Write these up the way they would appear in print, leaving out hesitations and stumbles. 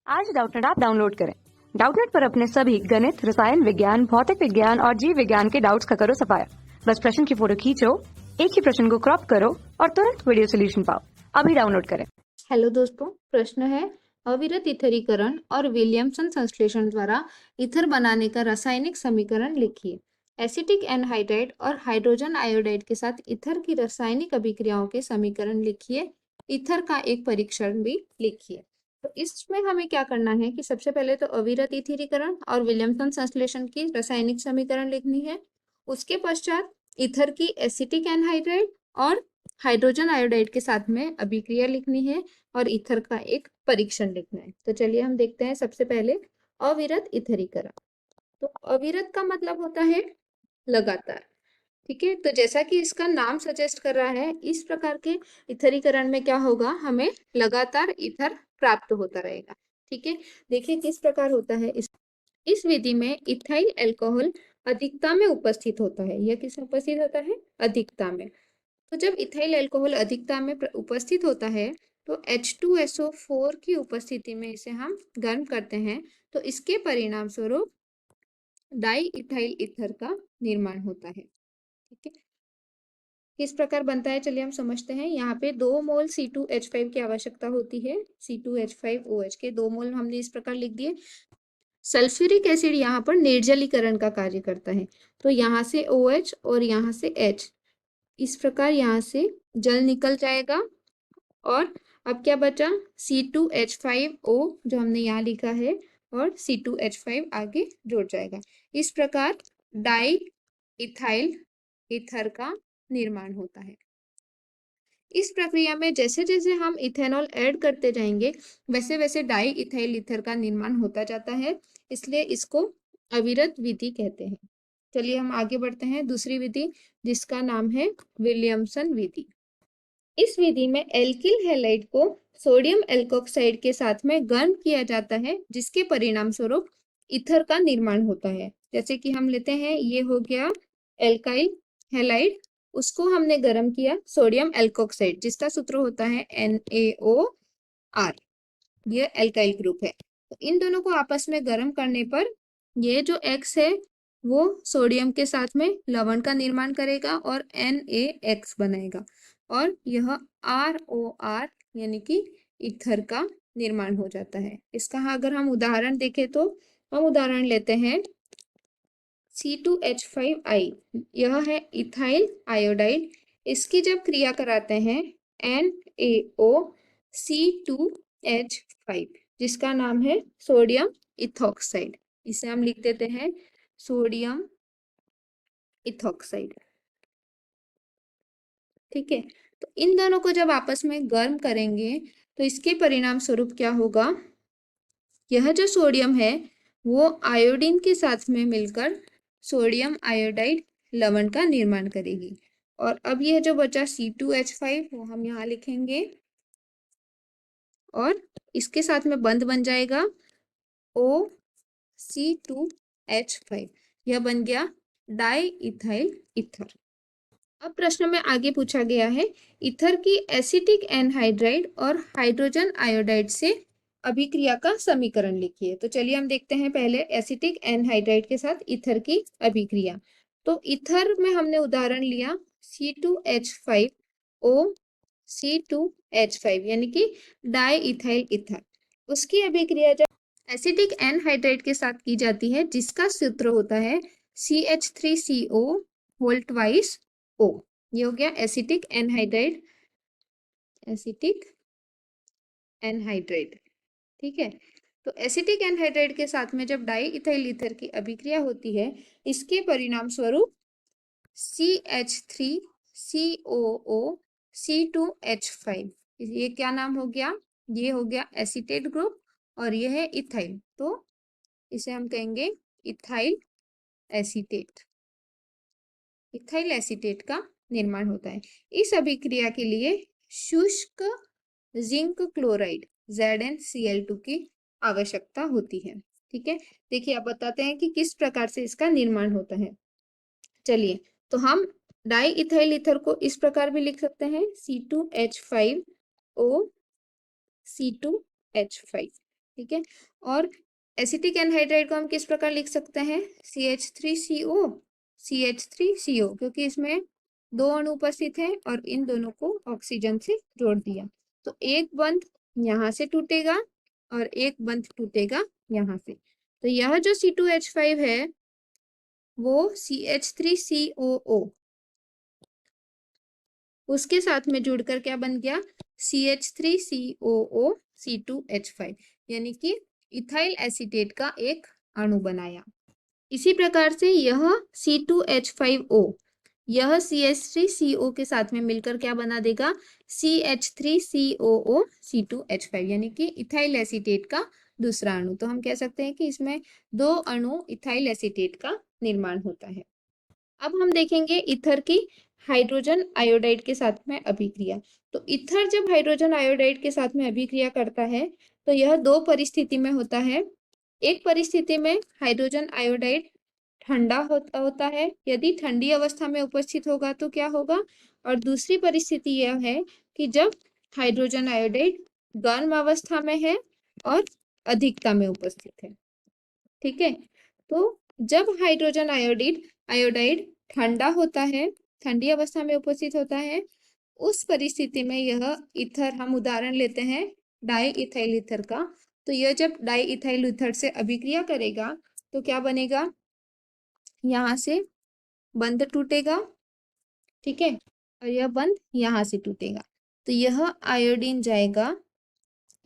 आज Doubtnut app download करें। Doubtnut पर अपने सभी गणित, रसायन विज्ञान, भौतिक विज्ञान और जीव विज्ञान के डाउट्स का करो सफाया। बस प्रश्न की फोटो खींचो, एक ही प्रश्न को क्रॉप करो और तुरंत वीडियो सोल्यूशन पाओ। अभी डाउनलोड करें। हेलो दोस्तों, प्रश्न है अविरत इथरीकरण और विलियमसन संश्लेषण द्वारा इथर बनाने का रासायनिक समीकरण लिखिए। एसिटिक एनहाइड्राइड और हाइड्रोजन आयोडाइड के साथ इथर की रासायनिक अभिक्रियाओं के समीकरण लिखिए। इथर का एक परीक्षण भी लिखिए। तो इसमें हमें क्या करना है कि सबसे पहले तो अविरत इथरीकरण और विलियमसन संश्लेषण की रासायनिक समीकरण लिखनी है। उसके पश्चात इथर की एसिटिक एनहाइड्राइड और हाइड्रोजन आयोडाइड के साथ में अभिक्रिया लिखनी है और ईथर का एक परीक्षण लिखना है। तो चलिए हम देखते हैं सबसे पहले अविरत इथरीकरण। तो अविरत का मतलब होता है लगातार। ठीक है, तो जैसा कि इसका नाम सजेस्ट कर रहा है, इस प्रकार के इथरीकरण में क्या होगा, हमें लगातार ईथर प्राप्त होता रहेगा। ठीक है, देखिए किस प्रकार होता है। इस विधि में इथाइल अल्कोहल अधिकता में उपस्थित होता है। यह किस में उपस्थित होता है? अधिकता में। तो जब इथाइल अल्कोहल अधिकता में उपस्थित होता है तो H2SO4 की उपस्थिति में इसे हम गर्म करते हैं, तो इसके परिणाम स्वरूप डाई इथाइल ईथर का निर्माण होता है। ठीक है, किस प्रकार बनता है चलिए हम समझते हैं। यहाँ पे 2 मोल C2H5 की आवश्यकता होती है। C2H5OH के 2 मोल हमने इस प्रकार लिख दिए। सल्फ्यूरिक एसिड यहाँ पर निर्जलीकरण का कार्य करता है, तो यहाँ से OH और यहाँ से H, इस प्रकार यहाँ से जल निकल जाएगा और अब क्या बचा? C2H5O जो हमने यहाँ लिखा है और C2H5 आगे जुड़ जाएगा। इस प्रकार डाई इथाइल ईथर का निर्माण होता है। इस प्रक्रिया में जैसे जैसे हम इथेनॉल ऐड करते जाएंगे वैसे वैसे डाई इथाइल ईथर का निर्माण होता जाता है, इसलिए इसको अविरत विधि कहते हैं। चलिए हम आगे बढ़ते हैं दूसरी विधि, जिसका नाम है विलियमसन विधि। इस विधि में एल्किल हैलाइड को सोडियम एल्कोक्साइड के साथ में गर्म किया जाता है, जिसके परिणाम स्वरूप ईथर का निर्माण होता है। जैसे कि हम लेते हैं, ये हो गया एल्काइल हैलाइड, उसको हमने गर्म किया सोडियम एल्कोक्साइड, जिसका सूत्र होता है NaOR। ये एल्काइल ग्रुप है। तो इन दोनों को आपस में गर्म करने पर ये जो X है वो सोडियम के साथ में लवण का निर्माण करेगा और NaX बनाएगा और यह ROR यानी कि ईथर का निर्माण हो जाता है। इसका अगर हम उदाहरण देखें तो हम उदाहरण लेते हैं C2H5I, यह है इथाइल आयोडाइड। इसकी जब क्रिया कराते हैं NaOC2H5, जिसका नाम है सोडियम इथॉक्साइड, इसे हम लिख देते हैं सोडियम इथॉक्साइड। ठीक है, तो इन दोनों को जब आपस में गर्म करेंगे तो इसके परिणाम स्वरूप क्या होगा, यह जो सोडियम है वो आयोडीन के साथ में मिलकर सोडियम आयोडाइड लवण का निर्माण करेगी। और अब यह जो बचा C2H5 वो हम यहाँ लिखेंगे और इसके साथ में बंध बन जाएगा OC2H5, यह बन गया डाई इथाइल ईथर। अब प्रश्न में आगे पूछा गया है ईथर की एसिटिक एनहाइड्राइड और हाइड्रोजन आयोडाइड से अभिक्रिया का समीकरण लिखिए। तो चलिए हम देखते हैं पहले एसिटिक एनहाइड्राइड के साथ ईथर की अभिक्रिया। तो ईथर में हमने उदाहरण लिया C2H5O C2H5 यानी कि डाई इथाइल ईथर। उसकी अभिक्रिया जब एसिटिक एनहाइड्राइड के साथ की जाती है, जिसका सूत्र होता है CH3CO होल ट्वाइस O, ये हो गया एसिटिक एनहाइड्राइड, एसिटिक एनहाइड्राइड। ठीक है, तो एसिटिक एनहाइड्राइड के साथ में जब डाई इथाइल ईथर की अभिक्रिया होती है, इसके परिणाम स्वरूप CH3COO C2H5, ये क्या नाम हो गया, ये हो गया एसीटेट ग्रुप और ये है इथाइल, तो इसे हम कहेंगे इथाइल एसीटेट। इथाइल एसीटेट का निर्माण होता है। इस अभिक्रिया के लिए शुष्क जिंक क्लोराइड ZnCl2 की आवश्यकता होती है। ठीक है, देखिए अब बताते हैं कि किस प्रकार से इसका निर्माण होता है। चलिए, तो हम डाई इथाइल ईथर को इस प्रकार भी लिख सकते हैं C2H5O C2H5। ठीक है। और एसिटिक एनहाइड्राइड को हम किस प्रकार लिख सकते हैं, CH3CO CH3CO, क्योंकि इसमें 2 अणु उपस्थित हैं और इन दोनों को ऑक्सीजन से जोड़ दिया, तो एक बंध यहाँ से टूटेगा और एक बंध टूटेगा यहाँ से। तो यह जो C2H5 है वो CH3COO उसके साथ में जुड़कर क्या बन गया, CH3COO C2H5, यानी कि इथाइल एसीटेट का एक अणु बनाया। इसी प्रकार से यह C2H5O यह CH3CO के साथ में मिलकर क्या बना देगा, CH3COO C2H5, यानी कि इथाइल एसीटेट का दूसरा अणु। तो हम कह सकते हैं कि इसमें 2 अणु इथाइल एसीटेट का निर्माण होता है। अब हम देखेंगे ईथर की हाइड्रोजन आयोडाइड के साथ में अभिक्रिया। तो ईथर जब हाइड्रोजन आयोडाइड के साथ में अभिक्रिया करता है तो यह 2 परिस्थिति में होता है। एक परिस्थिति में हाइड्रोजन आयोडाइड ठंडा होता है, यदि ठंडी अवस्था में उपस्थित होगा तो क्या होगा, और दूसरी परिस्थिति यह है कि जब हाइड्रोजन आयोडाइड गर्म अवस्था में है और अधिकता में उपस्थित है। ठीक है, तो जब हाइड्रोजन आयोडाइड ठंडा होता है, ठंडी अवस्था में उपस्थित होता है, उस परिस्थिति में यह ईथर, हम उदाहरण लेते हैं डाई इथाइल ईथर का, तो यह जब डाई इथाइल ईथर से अभिक्रिया करेगा तो क्या बनेगा, यहाँ से बंध टूटेगा, ठीक है, और यह बंध यहाँ से टूटेगा, तो यह आयोडीन जाएगा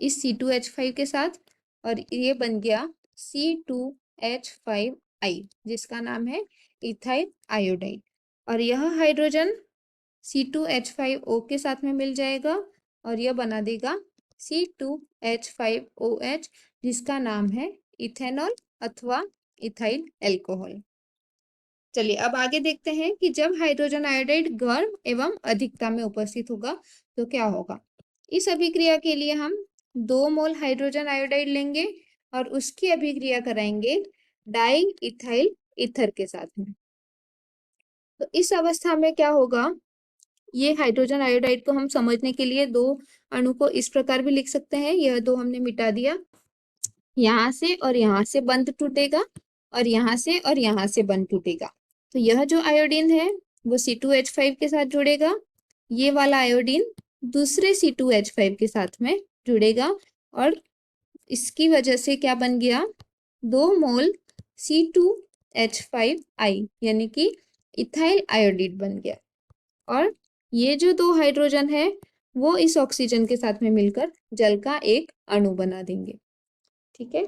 इस C2H5 के साथ और ये बन गया C2H5I, जिसका नाम है इथाइल आयोडाइड। और यह हाइड्रोजन C2H5O के साथ में मिल जाएगा और यह बना देगा C2H5OH, जिसका नाम है इथेनॉल अथवा इथाइल एल्कोहल। चलिए अब आगे देखते हैं कि जब हाइड्रोजन आयोडाइड गर्म एवं अधिकता में उपस्थित होगा तो क्या होगा। इस अभिक्रिया के लिए हम 2 मोल हाइड्रोजन आयोडाइड लेंगे और उसकी अभिक्रिया कराएंगे डाई इथाइल ईथर के साथ में। तो इस अवस्था में क्या होगा, ये हाइड्रोजन आयोडाइड को हम समझने के लिए 2 अणु को इस प्रकार भी लिख सकते हैं, यह 2 हमने मिटा दिया, यहाँ से और यहाँ से बंध टूटेगा और यहाँ से और यहाँ से बंध टूटेगा। तो यह जो आयोडीन है वो C2H5 के साथ जुड़ेगा, ये वाला आयोडीन दूसरे C2H5 के साथ में जुड़ेगा और इसकी वजह से क्या बन गया, 2 मोल C2H5I, यानी कि इथाइल आयोडीन बन गया। और ये जो 2 हाइड्रोजन है वो इस ऑक्सीजन के साथ में मिलकर जल का एक अणु बना देंगे। ठीक है,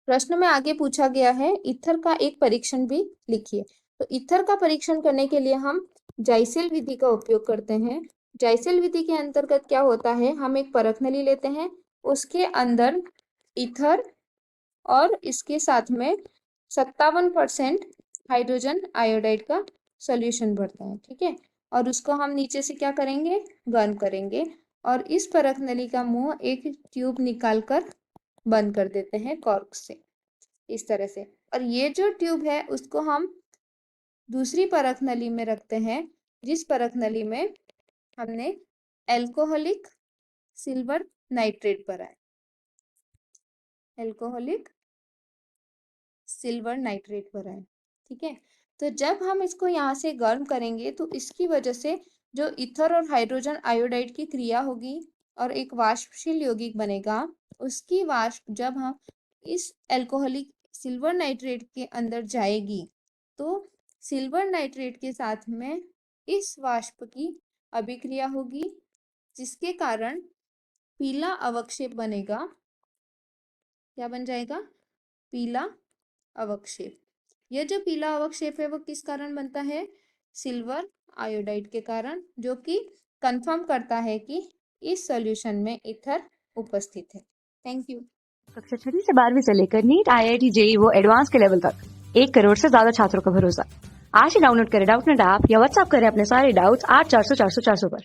प्रश्न में आगे पूछा गया है ईथर का एक परीक्षण भी लिखिए। तो ईथर का परीक्षण करने के लिए हम जाइसेल विधि का उपयोग करते हैं। जाइसेल विधि के अंतर्गत क्या होता है, हम एक परख नली लेते हैं, उसके अंदर ईथर और इसके साथ में 57% हाइड्रोजन आयोडाइड का सॉल्यूशन भरता है। ठीक है, और उसको हम नीचे से क्या करेंगे, गर्म करेंगे और इस परख नली का मुंह एक ट्यूब निकालकर बंद कर देते हैं कॉर्क से, इस तरह से। और ये जो ट्यूब है उसको हम दूसरी परख नली में रखते हैं, जिस परख नली में हमने एल्कोहलिक सिल्वर नाइट्रेट भरा है, एल्कोहलिक सिल्वर नाइट्रेट भरा है। ठीक है, तो जब हम इसको यहाँ से गर्म करेंगे तो इसकी वजह से जो ईथर और हाइड्रोजन आयोडाइड की क्रिया होगी और एक वाष्पशील यौगिक बनेगा, उसकी वाष्प जब हम इस एल्कोहलिक सिल्वर नाइट्रेट के अंदर जाएगी तो सिल्वर नाइट्रेट के साथ में इस वाष्प की अभिक्रिया होगी, जिसके कारण पीला अवक्षेप बनेगा। क्या बन जाएगा, पीला अवक्षेप। यह जो पीला अवक्षेप है वो किस कारण बनता है, सिल्वर आयोडाइड के कारण, जो कि कंफर्म करता है कि इस सॉल्यूशन में ईथर उपस्थित है। Thank you. कक्षा 6 से 12वीं से लेकर नीट, IIT, JEE वो एडवांस के लेवल तक 1 करोड़ से ज्यादा छात्रों का भरोसा। आज ही डाउनलोड करें डाउटनेट ऐप या व्हाट्सएप करें अपने सारे डाउट्स 8400 400 400 पर।